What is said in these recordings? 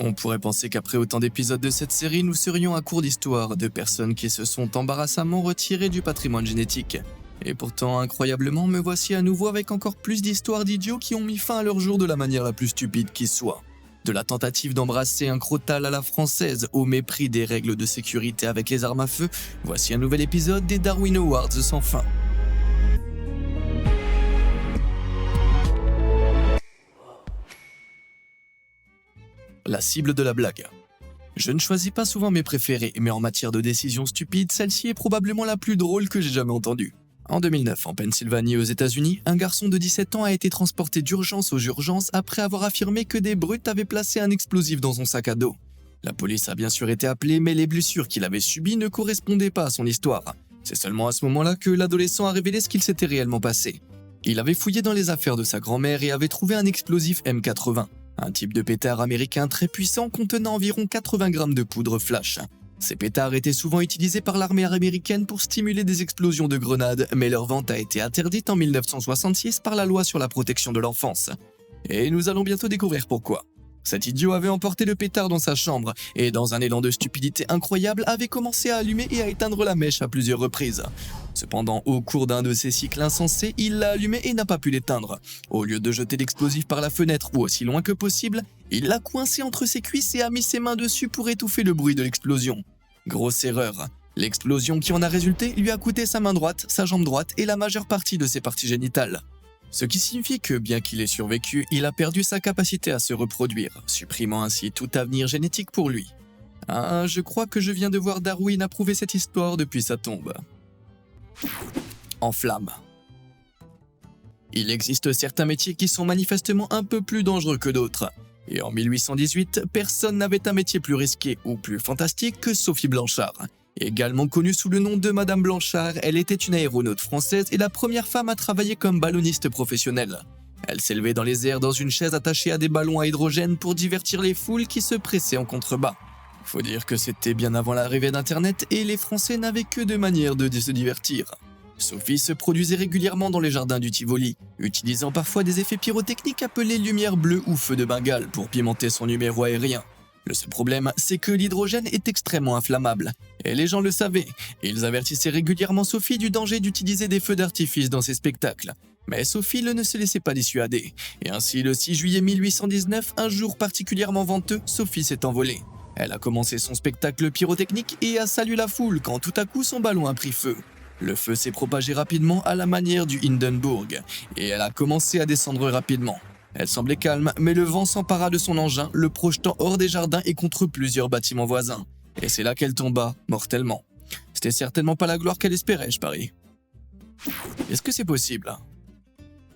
On pourrait penser qu'après autant d'épisodes de cette série, nous serions à court d'histoires de personnes qui se sont embarrassamment retirées du patrimoine génétique. Et pourtant, incroyablement, me voici à nouveau avec encore plus d'histoires d'idiots qui ont mis fin à leur jour de la manière la plus stupide qui soit. De la tentative d'embrasser un crottal à la française au mépris des règles de sécurité avec les armes à feu, voici un nouvel épisode des Darwin Awards sans fin. La cible de la blague. Je ne choisis pas souvent mes préférés, mais en matière de décisions stupides, celle-ci est probablement la plus drôle que j'ai jamais entendue. En 2009, en Pennsylvanie aux États-Unis, un garçon de 17 ans a été transporté d'urgence aux urgences après avoir affirmé que des brutes avaient placé un explosif dans son sac à dos. La police a bien sûr été appelée, mais les blessures qu'il avait subies ne correspondaient pas à son histoire. C'est seulement à ce moment-là que l'adolescent a révélé ce qu'il s'était réellement passé. Il avait fouillé dans les affaires de sa grand-mère et avait trouvé un explosif M80. Un type de pétard américain très puissant contenant environ 80 grammes de poudre flash. Ces pétards étaient souvent utilisés par l'armée américaine pour stimuler des explosions de grenades, mais leur vente a été interdite en 1966 par la loi sur la protection de l'enfance. Et nous allons bientôt découvrir pourquoi. Cet idiot avait emporté le pétard dans sa chambre et, dans un élan de stupidité incroyable, avait commencé à allumer et à éteindre la mèche à plusieurs reprises. Cependant, au cours d'un de ces cycles insensés, il l'a allumé et n'a pas pu l'éteindre. Au lieu de jeter l'explosif par la fenêtre ou aussi loin que possible, il l'a coincé entre ses cuisses et a mis ses mains dessus pour étouffer le bruit de l'explosion. Grosse erreur. L'explosion qui en a résulté lui a coûté sa main droite, sa jambe droite et la majeure partie de ses parties génitales. Ce qui signifie que, bien qu'il ait survécu, il a perdu sa capacité à se reproduire, supprimant ainsi tout avenir génétique pour lui. Ah, je crois que je viens de voir Darwin approuver cette histoire depuis sa tombe. En flamme. Il existe certains métiers qui sont manifestement un peu plus dangereux que d'autres. Et en 1818, personne n'avait un métier plus risqué ou plus fantastique que Sophie Blanchard. Également connue sous le nom de Madame Blanchard, elle était une aéronaute française et la première femme à travailler comme balloniste professionnelle. Elle s'élevait dans les airs dans une chaise attachée à des ballons à hydrogène pour divertir les foules qui se pressaient en contrebas. Faut dire que c'était bien avant l'arrivée d'Internet et les Français n'avaient que deux manières de se divertir. Sophie se produisait régulièrement dans les jardins du Tivoli, utilisant parfois des effets pyrotechniques appelés lumière bleue ou feu de Bengale pour pimenter son numéro aérien. Le seul problème, c'est que l'hydrogène est extrêmement inflammable, et les gens le savaient. Ils avertissaient régulièrement Sophie du danger d'utiliser des feux d'artifice dans ses spectacles. Mais Sophie ne se laissait pas dissuader, et ainsi le 6 juillet 1819, un jour particulièrement venteux, Sophie s'est envolée. Elle a commencé son spectacle pyrotechnique et a salué la foule quand tout à coup son ballon a pris feu. Le feu s'est propagé rapidement à la manière du Hindenburg, et elle a commencé à descendre rapidement. Elle semblait calme, mais le vent s'empara de son engin, le projetant hors des jardins et contre plusieurs bâtiments voisins. Et c'est là qu'elle tomba, mortellement. C'était certainement pas la gloire qu'elle espérait, je parie. Est-ce que c'est possible ?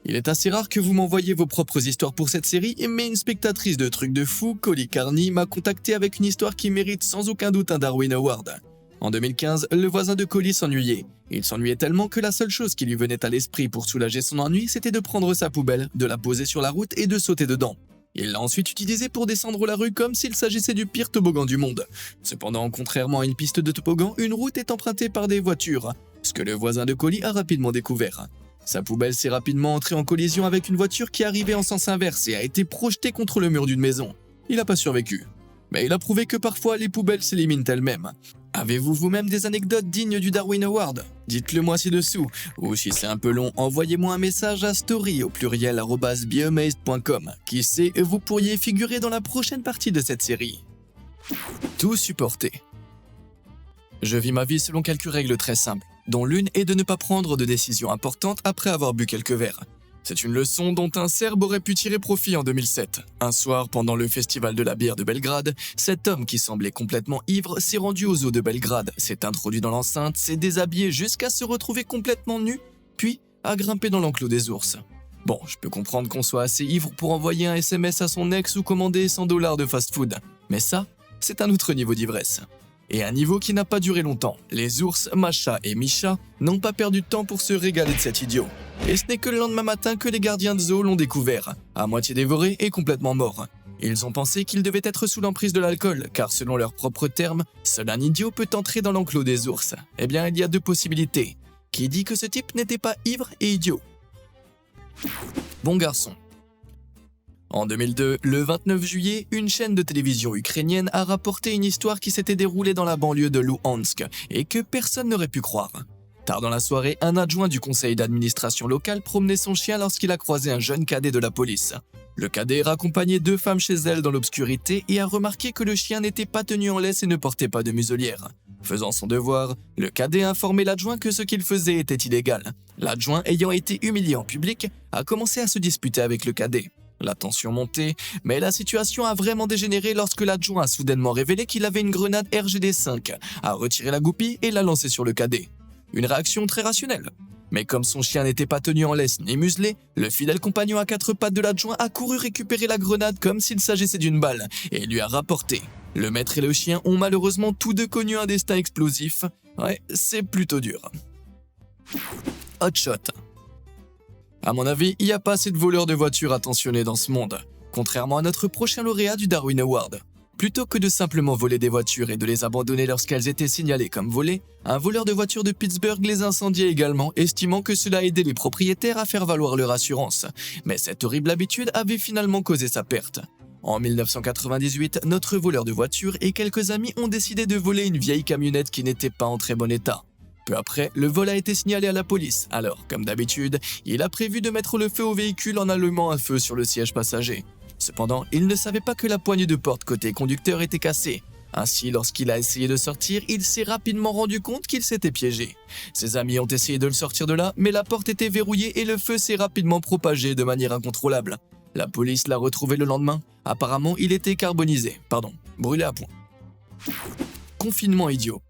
Il est assez rare que vous m'envoyiez vos propres histoires pour cette série, mais une spectatrice de trucs de fou, Colly Carney, m'a contacté avec une histoire qui mérite sans aucun doute un Darwin Award. En 2015, le voisin de Colly s'ennuyait. Il s'ennuyait tellement que la seule chose qui lui venait à l'esprit pour soulager son ennui, c'était de prendre sa poubelle, de la poser sur la route et de sauter dedans. Il l'a ensuite utilisée pour descendre la rue comme s'il s'agissait du pire toboggan du monde. Cependant, contrairement à une piste de toboggan, une route est empruntée par des voitures, ce que le voisin de Colly a rapidement découvert. Sa poubelle s'est rapidement entrée en collision avec une voiture qui arrivait en sens inverse et a été projetée contre le mur d'une maison. Il n'a pas survécu. Mais il a prouvé que parfois les poubelles s'éliminent elles-mêmes. Avez-vous vous-même des anecdotes dignes du Darwin Award ? Dites-le moi ci-dessous, ou si c'est un peu long, envoyez-moi un message à story@beamazed.com. Qui sait, vous pourriez figurer dans la prochaine partie de cette série. Tout supporter. Je vis ma vie selon quelques règles très simples, dont l'une est de ne pas prendre de décisions importantes après avoir bu quelques verres. C'est une leçon dont un Serbe aurait pu tirer profit en 2007. Un soir, pendant le festival de la bière de Belgrade, cet homme qui semblait complètement ivre s'est rendu aux eaux de Belgrade, s'est introduit dans l'enceinte, s'est déshabillé jusqu'à se retrouver complètement nu, puis a grimpé dans l'enclos des ours. Bon, je peux comprendre qu'on soit assez ivre pour envoyer un SMS à son ex ou commander $100 de fast-food, mais ça, c'est un autre niveau d'ivresse. Et un niveau qui n'a pas duré longtemps. Les ours, Masha et Misha, n'ont pas perdu de temps pour se régaler de cet idiot. Et ce n'est que le lendemain matin que les gardiens de zoo l'ont découvert, à moitié dévoré et complètement mort. Ils ont pensé qu'il devait être sous l'emprise de l'alcool, car selon leurs propres termes, seul un idiot peut entrer dans l'enclos des ours. Eh bien, il y a deux possibilités. Qui dit que ce type n'était pas ivre et idiot ? Bon garçon. En 2002, le 29 juillet, une chaîne de télévision ukrainienne a rapporté une histoire qui s'était déroulée dans la banlieue de Luhansk et que personne n'aurait pu croire. Tard dans la soirée, un adjoint du conseil d'administration local promenait son chien lorsqu'il a croisé un jeune cadet de la police. Le cadet raccompagnait 2 femmes chez elles dans l'obscurité et a remarqué que le chien n'était pas tenu en laisse et ne portait pas de muselière. Faisant son devoir, le cadet a informé l'adjoint que ce qu'il faisait était illégal. L'adjoint, ayant été humilié en public, a commencé à se disputer avec le cadet. La tension montait, mais la situation a vraiment dégénéré lorsque l'adjoint a soudainement révélé qu'il avait une grenade RGD-5, a retiré la goupille et l'a lancée sur le cadet. Une réaction très rationnelle. Mais comme son chien n'était pas tenu en laisse ni muselé, le fidèle compagnon à 4 pattes de l'adjoint a couru récupérer la grenade comme s'il s'agissait d'une balle et lui a rapporté. Le maître et le chien ont malheureusement tous deux connu un destin explosif. Ouais, c'est plutôt dur. Hot Shot. À mon avis, il n'y a pas assez de voleurs de voitures attentionnés dans ce monde, contrairement à notre prochain lauréat du Darwin Award. Plutôt que de simplement voler des voitures et de les abandonner lorsqu'elles étaient signalées comme volées, un voleur de voitures de Pittsburgh les incendiait également, estimant que cela aidait les propriétaires à faire valoir leur assurance. Mais cette horrible habitude avait finalement causé sa perte. En 1998, notre voleur de voitures et quelques amis ont décidé de voler une vieille camionnette qui n'était pas en très bon état. Peu après, le vol a été signalé à la police, alors, comme d'habitude, il a prévu de mettre le feu au véhicule en allumant un feu sur le siège passager. Cependant, il ne savait pas que la poignée de porte côté conducteur était cassée. Ainsi, lorsqu'il a essayé de sortir, il s'est rapidement rendu compte qu'il s'était piégé. Ses amis ont essayé de le sortir de là, mais la porte était verrouillée et le feu s'est rapidement propagé de manière incontrôlable. La police l'a retrouvé le lendemain. Apparemment, il était brûlé à point. Confinement idiot.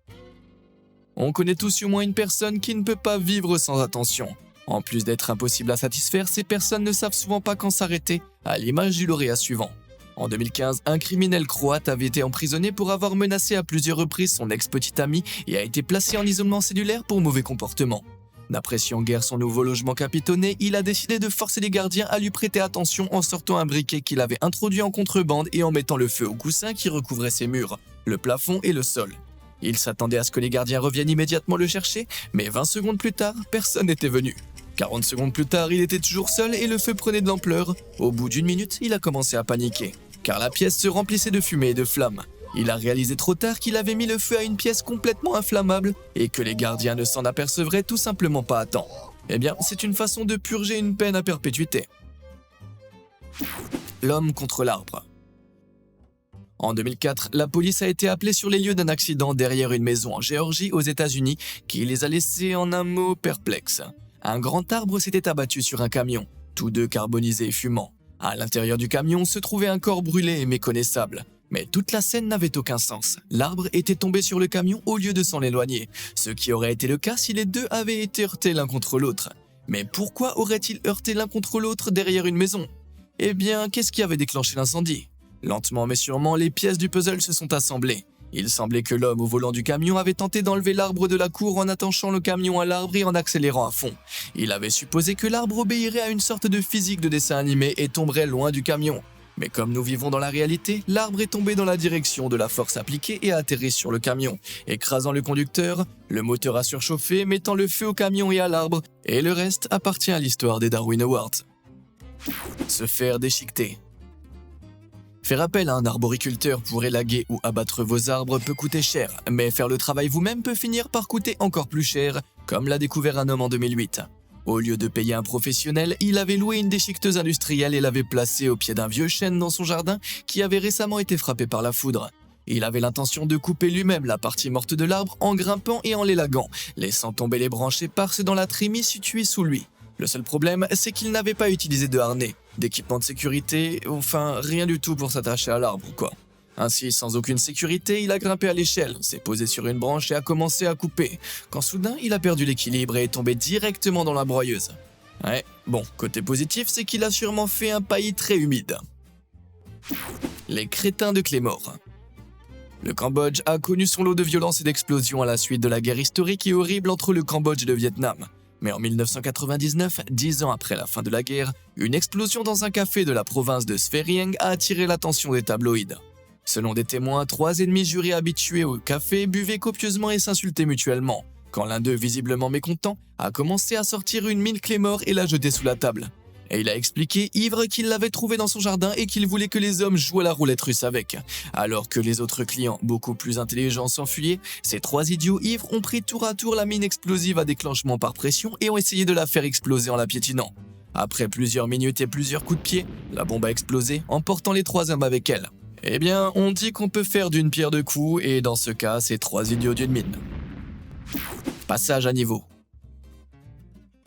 On connaît tous au moins une personne qui ne peut pas vivre sans attention. En plus d'être impossible à satisfaire, ces personnes ne savent souvent pas quand s'arrêter, à l'image du lauréat suivant. En 2015, un criminel croate avait été emprisonné pour avoir menacé à plusieurs reprises son ex-petite amie et a été placé en isolement cellulaire pour mauvais comportement. N'appréciant guère son nouveau logement capitonné, il a décidé de forcer les gardiens à lui prêter attention en sortant un briquet qu'il avait introduit en contrebande et en mettant le feu au coussin qui recouvrait ses murs, le plafond et le sol. Il s'attendait à ce que les gardiens reviennent immédiatement le chercher, mais 20 secondes plus tard, personne n'était venu. 40 secondes plus tard, il était toujours seul et le feu prenait de l'ampleur. Au bout d'1 minute, il a commencé à paniquer, car la pièce se remplissait de fumée et de flammes. Il a réalisé trop tard qu'il avait mis le feu à une pièce complètement inflammable et que les gardiens ne s'en apercevraient tout simplement pas à temps. Eh bien, c'est une façon de purger une peine à perpétuité. L'homme contre l'arbre. En 2004, la police a été appelée sur les lieux d'un accident derrière une maison en Géorgie, aux États-Unis, qui les a laissés en un mot perplexes. Un grand arbre s'était abattu sur un camion, tous deux carbonisés et fumants. À l'intérieur du camion se trouvait un corps brûlé et méconnaissable. Mais toute la scène n'avait aucun sens. L'arbre était tombé sur le camion au lieu de s'en éloigner, ce qui aurait été le cas si les deux avaient été heurtés l'un contre l'autre. Mais pourquoi auraient-ils heurté l'un contre l'autre derrière une maison? Eh bien, qu'est-ce qui avait déclenché l'incendie? Lentement mais sûrement, les pièces du puzzle se sont assemblées. Il semblait que l'homme au volant du camion avait tenté d'enlever l'arbre de la cour en attachant le camion à l'arbre et en accélérant à fond. Il avait supposé que l'arbre obéirait à une sorte de physique de dessin animé et tomberait loin du camion. Mais comme nous vivons dans la réalité, l'arbre est tombé dans la direction de la force appliquée et a atterri sur le camion, écrasant le conducteur. Le moteur a surchauffé, mettant le feu au camion et à l'arbre, et le reste appartient à l'histoire des Darwin Awards. Se faire déchiqueter. Faire appel à un arboriculteur pour élaguer ou abattre vos arbres peut coûter cher, mais faire le travail vous-même peut finir par coûter encore plus cher, comme l'a découvert un homme en 2008. Au lieu de payer un professionnel, il avait loué une déchiqueteuse industrielle et l'avait placée au pied d'un vieux chêne dans son jardin qui avait récemment été frappé par la foudre. Il avait l'intention de couper lui-même la partie morte de l'arbre en grimpant et en l'élaguant, laissant tomber les branches éparses dans la trémie située sous lui. Le seul problème, c'est qu'il n'avait pas utilisé de harnais, d'équipement de sécurité, enfin rien du tout pour s'attacher à l'arbre, quoi. Ainsi, sans aucune sécurité, il a grimpé à l'échelle, s'est posé sur une branche et a commencé à couper, quand soudain, il a perdu l'équilibre et est tombé directement dans la broyeuse. Ouais, bon, côté positif, c'est qu'il a sûrement fait un paillis très humide. Les crétins de Claymore. Le Cambodge a connu son lot de violences et d'explosions à la suite de la guerre historique et horrible entre le Cambodge et le Vietnam. Mais en 1999, 10 ans après la fin de la guerre, une explosion dans un café de la province de Svay a attiré l'attention des tabloïds. Selon des témoins, 3 ennemis jurés habitués au café buvaient copieusement et s'insultaient mutuellement, quand l'un d'eux, visiblement mécontent, a commencé à sortir une mine Claymore et la jeter sous la table. Et il a expliqué, ivre, qu'il l'avait trouvé dans son jardin et qu'il voulait que les hommes jouent à la roulette russe avec. Alors que les autres clients, beaucoup plus intelligents, s'enfuyaient, ces 3 idiots ivres ont pris tour à tour la mine explosive à déclenchement par pression et ont essayé de la faire exploser en la piétinant. Après plusieurs minutes et plusieurs coups de pied, la bombe a explosé, emportant les 3 hommes avec elle. Eh bien, on dit qu'on peut faire d'une pierre deux coups, et dans ce cas, c'est 3 idiots d'une mine. Passage à niveau.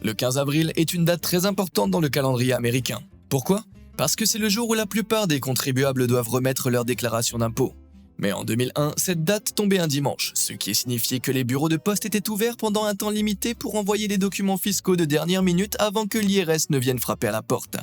Le 15 avril est une date très importante dans le calendrier américain. Pourquoi? Parce que c'est le jour où la plupart des contribuables doivent remettre leur déclaration d'impôt. Mais en 2001, cette date tombait un dimanche, ce qui signifiait que les bureaux de poste étaient ouverts pendant un temps limité pour envoyer les documents fiscaux de dernière minute avant que l'IRS ne vienne frapper à la porte.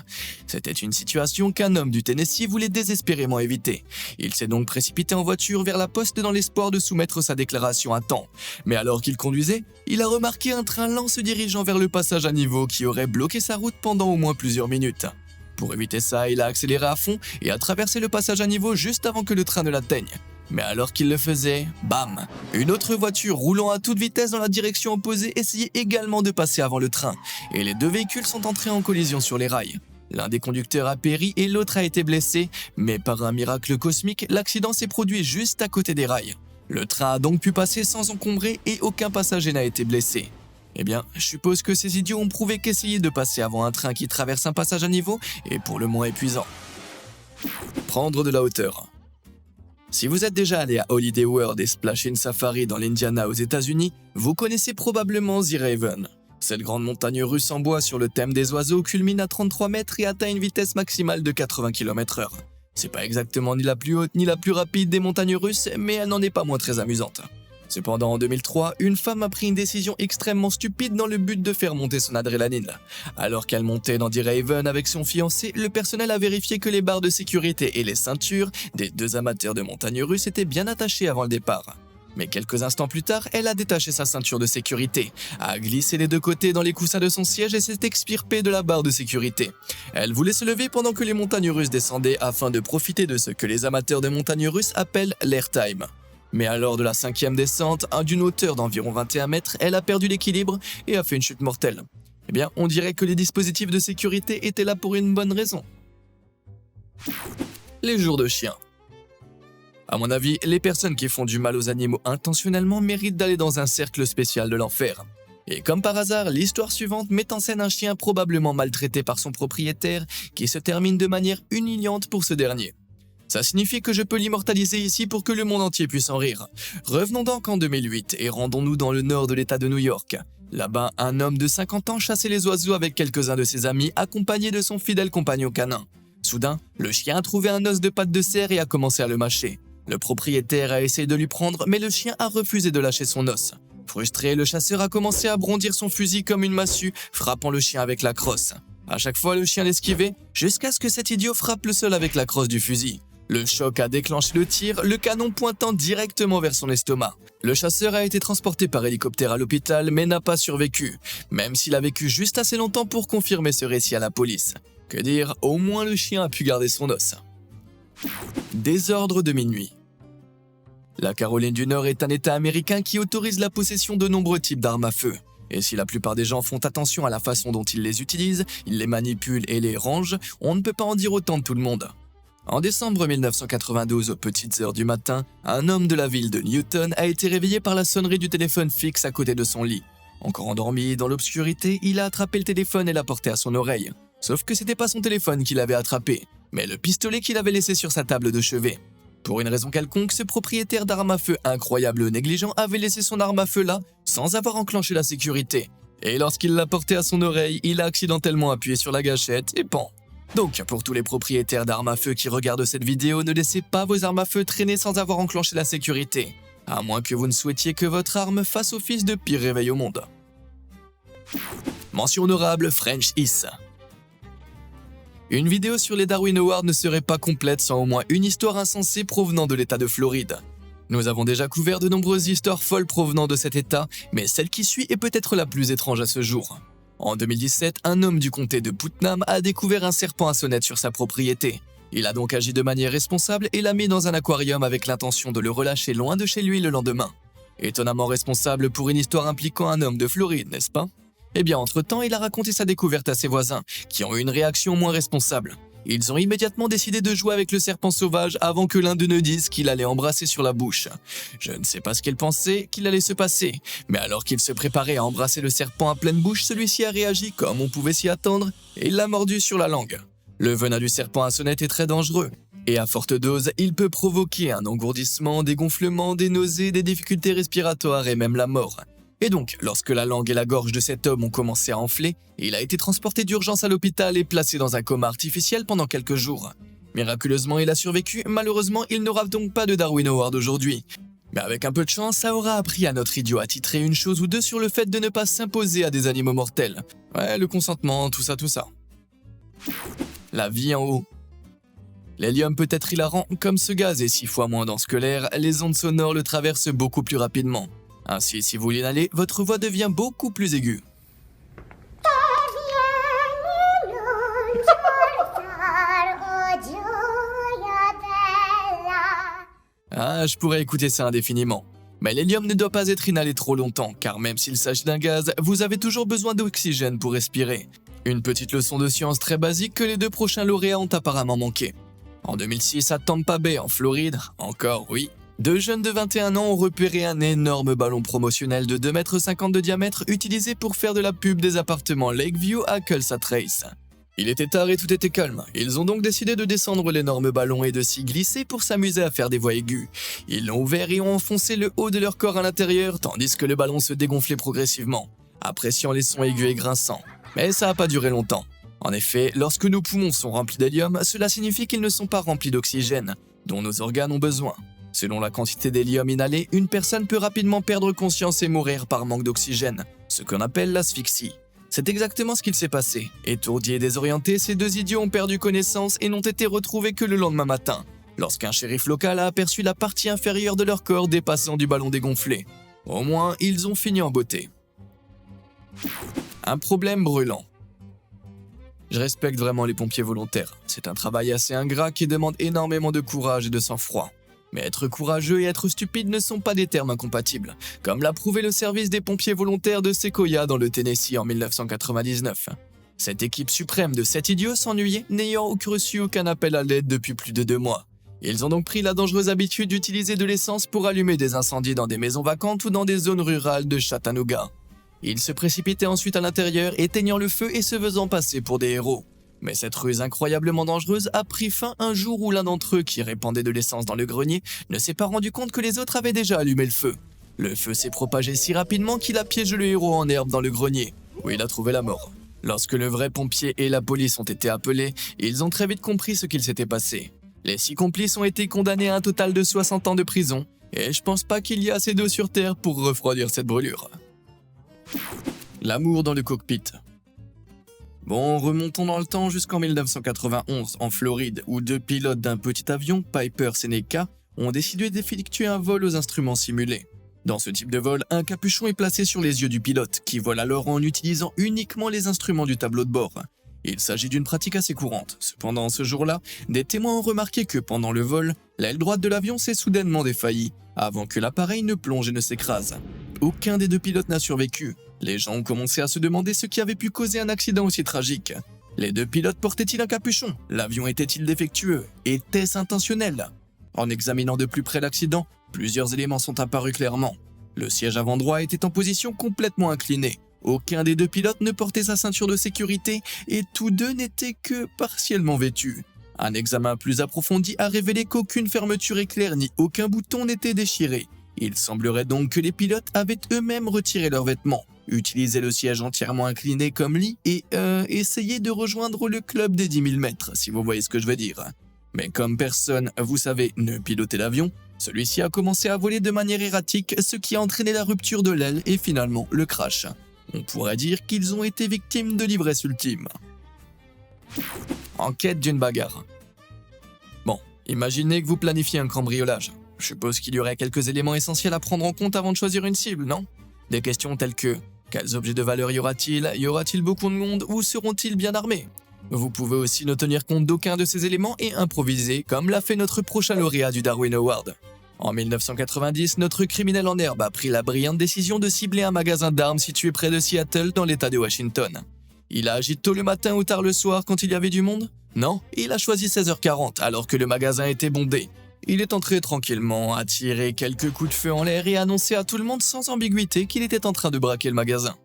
C'était une situation qu'un homme du Tennessee voulait désespérément éviter. Il s'est donc précipité en voiture vers la poste dans l'espoir de soumettre sa déclaration à temps. Mais alors qu'il conduisait, il a remarqué un train lent se dirigeant vers le passage à niveau qui aurait bloqué sa route pendant au moins plusieurs minutes. Pour éviter ça, il a accéléré à fond et a traversé le passage à niveau juste avant que le train ne l'atteigne. Mais alors qu'il le faisait, bam! Une autre voiture roulant à toute vitesse dans la direction opposée essayait également de passer avant le train, et les 2 véhicules sont entrés en collision sur les rails. L'un des conducteurs a péri et l'autre a été blessé, mais par un miracle cosmique, l'accident s'est produit juste à côté des rails. Le train a donc pu passer sans encombrer et aucun passager n'a été blessé. Eh bien, je suppose que ces idiots ont prouvé qu'essayer de passer avant un train qui traverse un passage à niveau est pour le moins épuisant. Prendre de la hauteur. Si vous êtes déjà allé à Holiday World et Splash In Safari dans l'Indiana aux États-Unis, vous connaissez probablement The Raven. Cette grande montagne russe en bois sur le thème des oiseaux culmine à 33 mètres et atteint une vitesse maximale de 80 km/h. C'est pas exactement ni la plus haute ni la plus rapide des montagnes russes, mais elle n'en est pas moins très amusante. Cependant, en 2003, une femme a pris une décision extrêmement stupide dans le but de faire monter son adrénaline. Alors qu'elle montait dans The Raven avec son fiancé, le personnel a vérifié que les barres de sécurité et les ceintures des 2 amateurs de montagnes russes étaient bien attachées avant le départ. Mais quelques instants plus tard, elle a détaché sa ceinture de sécurité, a glissé les 2 côtés dans les coussins de son siège et s'est extirpée de la barre de sécurité. Elle voulait se lever pendant que les montagnes russes descendaient afin de profiter de ce que les amateurs de montagnes russes appellent l'airtime. Mais à l'heure de la 5e descente, d'une hauteur d'environ 21 mètres, elle a perdu l'équilibre et a fait une chute mortelle. Eh bien, on dirait que les dispositifs de sécurité étaient là pour une bonne raison. Les jours de chien. À mon avis, les personnes qui font du mal aux animaux intentionnellement méritent d'aller dans un cercle spécial de l'enfer. Et comme par hasard, l'histoire suivante met en scène un chien probablement maltraité par son propriétaire qui se termine de manière humiliante pour ce dernier. Ça signifie que je peux l'immortaliser ici pour que le monde entier puisse en rire. Revenons donc en 2008 et rendons-nous dans le nord de l'état de New York. Là-bas, un homme de 50 ans chassait les oiseaux avec quelques-uns de ses amis accompagné de son fidèle compagnon canin. Soudain, le chien a trouvé un os de patte de cerf et a commencé à le mâcher. Le propriétaire a essayé de lui prendre, mais le chien a refusé de lâcher son os. Frustré, le chasseur a commencé à brandir son fusil comme une massue, frappant le chien avec la crosse. À chaque fois, le chien l'esquivait, jusqu'à ce que cet idiot frappe le sol avec la crosse du fusil. Le choc a déclenché le tir, le canon pointant directement vers son estomac. Le chasseur a été transporté par hélicoptère à l'hôpital, mais n'a pas survécu, même s'il a vécu juste assez longtemps pour confirmer ce récit à la police. Que dire, au moins le chien a pu garder son os. Désordre de minuit. La Caroline du Nord est un État américain qui autorise la possession de nombreux types d'armes à feu. Et si la plupart des gens font attention à la façon dont ils les utilisent, ils les manipulent et les rangent, on ne peut pas en dire autant de tout le monde. En décembre 1992, aux petites heures du matin, un homme de la ville de Newton a été réveillé par la sonnerie du téléphone fixe à côté de son lit. Encore endormi dans l'obscurité, il a attrapé le téléphone et l'a porté à son oreille. Sauf que c'était pas son téléphone qu'il avait attrapé, mais le pistolet qu'il avait laissé sur sa table de chevet. Pour une raison quelconque, ce propriétaire d'armes à feu incroyable négligent avait laissé son arme à feu là, sans avoir enclenché la sécurité. Et lorsqu'il l'a porté à son oreille, il a accidentellement appuyé sur la gâchette et pan. Donc, pour tous les propriétaires d'armes à feu qui regardent cette vidéo, ne laissez pas vos armes à feu traîner sans avoir enclenché la sécurité. À moins que vous ne souhaitiez que votre arme fasse office de pire réveil au monde. Mention honorable French Hiss. Une vidéo sur les Darwin Awards ne serait pas complète sans au moins une histoire insensée provenant de l'État de Floride. Nous avons déjà couvert de nombreuses histoires folles provenant de cet État, mais celle qui suit est peut-être la plus étrange à ce jour. En 2017, un homme du comté de Putnam a découvert un serpent à sonnette sur sa propriété. Il a donc agi de manière responsable et l'a mis dans un aquarium avec l'intention de le relâcher loin de chez lui le lendemain. Étonnamment responsable pour une histoire impliquant un homme de Floride, n'est-ce pas? Eh bien, entre-temps, il a raconté sa découverte à ses voisins, qui ont eu une réaction moins responsable. Ils ont immédiatement décidé de jouer avec le serpent sauvage avant que l'un d'eux ne dise qu'il allait embrasser sur la bouche. Je ne sais pas ce qu'il pensait qu'il allait se passer, mais alors qu'il se préparait à embrasser le serpent à pleine bouche, celui-ci a réagi comme on pouvait s'y attendre et il l'a mordu sur la langue. Le venin du serpent à sonnette est très dangereux, et à forte dose, il peut provoquer un engourdissement, des gonflements, des nausées, des difficultés respiratoires et même la mort. Et donc, lorsque la langue et la gorge de cet homme ont commencé à enfler, il a été transporté d'urgence à l'hôpital et placé dans un coma artificiel pendant quelques jours. Miraculeusement, il a survécu, malheureusement, il n'aura donc pas de Darwin Award aujourd'hui. Mais avec un peu de chance, ça aura appris à notre idiot attitré une chose ou deux sur le fait de ne pas s'imposer à des animaux mortels. Ouais, le consentement, tout ça. La vie en haut. L'hélium peut être hilarant, comme ce gaz est 6 fois moins dense que l'air, les ondes sonores le traversent beaucoup plus rapidement. Ainsi, si vous l'inhalez, votre voix devient beaucoup plus aiguë. Ah, je pourrais écouter ça indéfiniment. Mais l'hélium ne doit pas être inhalé trop longtemps, car même s'il s'agit d'un gaz, vous avez toujours besoin d'oxygène pour respirer. Une petite leçon de science très basique que les 2 prochains lauréats ont apparemment manqué. En 2006, à Tampa Bay, en Floride, encore oui, 2 jeunes de 21 ans ont repéré un énorme ballon promotionnel de 2,50 m de diamètre utilisé pour faire de la pub des appartements Lakeview à Culsa Trace. Il était tard et tout était calme. Ils ont donc décidé de descendre l'énorme ballon et de s'y glisser pour s'amuser à faire des voix aiguës. Ils l'ont ouvert et ont enfoncé le haut de leur corps à l'intérieur tandis que le ballon se dégonflait progressivement, appréciant les sons aigus et grinçants. Mais ça n'a pas duré longtemps. En effet, lorsque nos poumons sont remplis d'hélium, cela signifie qu'ils ne sont pas remplis d'oxygène, dont nos organes ont besoin. Selon la quantité d'hélium inhalé, une personne peut rapidement perdre conscience et mourir par manque d'oxygène, ce qu'on appelle l'asphyxie. C'est exactement ce qu'il s'est passé. Étourdis et désorientés, ces 2 idiots ont perdu connaissance et n'ont été retrouvés que le lendemain matin, lorsqu'un shérif local a aperçu la partie inférieure de leur corps dépassant du ballon dégonflé. Au moins, ils ont fini en beauté. Un problème brûlant. Je respecte vraiment les pompiers volontaires. C'est un travail assez ingrat qui demande énormément de courage et de sang-froid. Mais être courageux et être stupide ne sont pas des termes incompatibles, comme l'a prouvé le service des pompiers volontaires de Sequoia dans le Tennessee en 1999. Cette équipe suprême de 7 idiots s'ennuyait, n'ayant reçu aucun appel à l'aide depuis plus de 2 mois. Ils ont donc pris la dangereuse habitude d'utiliser de l'essence pour allumer des incendies dans des maisons vacantes ou dans des zones rurales de Chattanooga. Ils se précipitaient ensuite à l'intérieur, éteignant le feu et se faisant passer pour des héros. Mais cette ruse incroyablement dangereuse a pris fin un jour où l'un d'entre eux, qui répandait de l'essence dans le grenier, ne s'est pas rendu compte que les autres avaient déjà allumé le feu. Le feu s'est propagé si rapidement qu'il a piégé le héros en herbe dans le grenier, où il a trouvé la mort. Lorsque le vrai pompier et la police ont été appelés, ils ont très vite compris ce qu'il s'était passé. Les 6 complices ont été condamnés à un total de 60 ans de prison, et je pense pas qu'il y a assez d'eau sur Terre pour refroidir cette brûlure. L'amour dans le cockpit. Bon, remontons dans le temps jusqu'en 1991, en Floride, où 2 pilotes d'un petit avion, Piper Seneca, ont décidé d'effectuer un vol aux instruments simulés. Dans ce type de vol, un capuchon est placé sur les yeux du pilote, qui vole alors en utilisant uniquement les instruments du tableau de bord. Il s'agit d'une pratique assez courante. Cependant, ce jour-là, des témoins ont remarqué que pendant le vol, l'aile droite de l'avion s'est soudainement défaillie, avant que l'appareil ne plonge et ne s'écrase. Aucun des 2 pilotes n'a survécu. Les gens ont commencé à se demander ce qui avait pu causer un accident aussi tragique. Les 2 pilotes portaient-ils un capuchon? L'avion était-il défectueux? Était-ce intentionnel? En examinant de plus près l'accident, plusieurs éléments sont apparus clairement. Le siège avant droit était en position complètement inclinée. Aucun des 2 pilotes ne portait sa ceinture de sécurité et tous 2 n'étaient que partiellement vêtus. Un examen plus approfondi a révélé qu'aucune fermeture éclair ni aucun bouton n'était déchiré. Il semblerait donc que les pilotes avaient eux-mêmes retiré leurs vêtements, utilisé le siège entièrement incliné comme lit et essayé de rejoindre le club des 10 000 mètres, si vous voyez ce que je veux dire. Mais comme personne, vous savez, ne pilotait l'avion, celui-ci a commencé à voler de manière erratique, ce qui a entraîné la rupture de l'aile et finalement le crash. On pourrait dire qu'ils ont été victimes de l'ivresse ultime. En quête d'une bagarre. Bon, imaginez que vous planifiez un cambriolage. Je suppose qu'il y aurait quelques éléments essentiels à prendre en compte avant de choisir une cible, non? Des questions telles que quels objets de valeur y aura-t-il? Y aura-t-il beaucoup de monde? Ou seront-ils bien armés? Vous pouvez aussi ne tenir compte d'aucun de ces éléments et improviser, comme l'a fait notre prochain lauréat du Darwin Award. En 1990, notre criminel en herbe a pris la brillante décision de cibler un magasin d'armes situé près de Seattle dans l'état de Washington. Il a agi tôt le matin ou tard le soir quand il y avait du monde? Non, il a choisi 16h40 alors que le magasin était bondé. Il est entré tranquillement, a tiré quelques coups de feu en l'air et a annoncé à tout le monde sans ambiguïté qu'il était en train de braquer le magasin.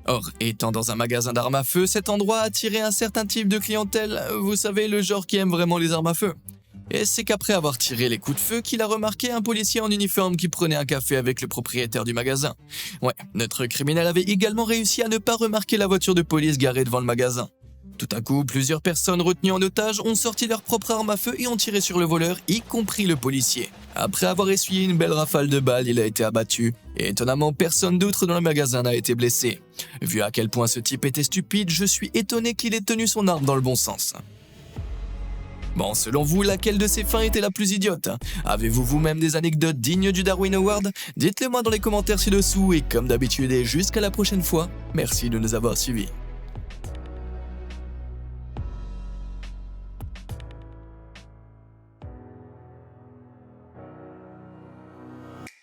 Or, étant dans un magasin d'armes à feu, cet endroit a attiré un certain type de clientèle, vous savez, le genre qui aime vraiment les armes à feu. Et c'est qu'après avoir tiré les coups de feu qu'il a remarqué un policier en uniforme qui prenait un café avec le propriétaire du magasin. Ouais, notre criminel avait également réussi à ne pas remarquer la voiture de police garée devant le magasin. Tout à coup, plusieurs personnes retenues en otage ont sorti leur propre arme à feu et ont tiré sur le voleur, y compris le policier. Après avoir essuyé une belle rafale de balles, il a été abattu. Et étonnamment, personne d'autre dans le magasin n'a été blessé. Vu à quel point ce type était stupide, je suis étonné qu'il ait tenu son arme dans le bon sens. Bon, selon vous, laquelle de ces fins était la plus idiote? Avez-vous vous-même des anecdotes dignes du Darwin Award? Dites-le moi dans les commentaires ci-dessous et comme d'habitude et jusqu'à la prochaine fois, merci de nous avoir suivis.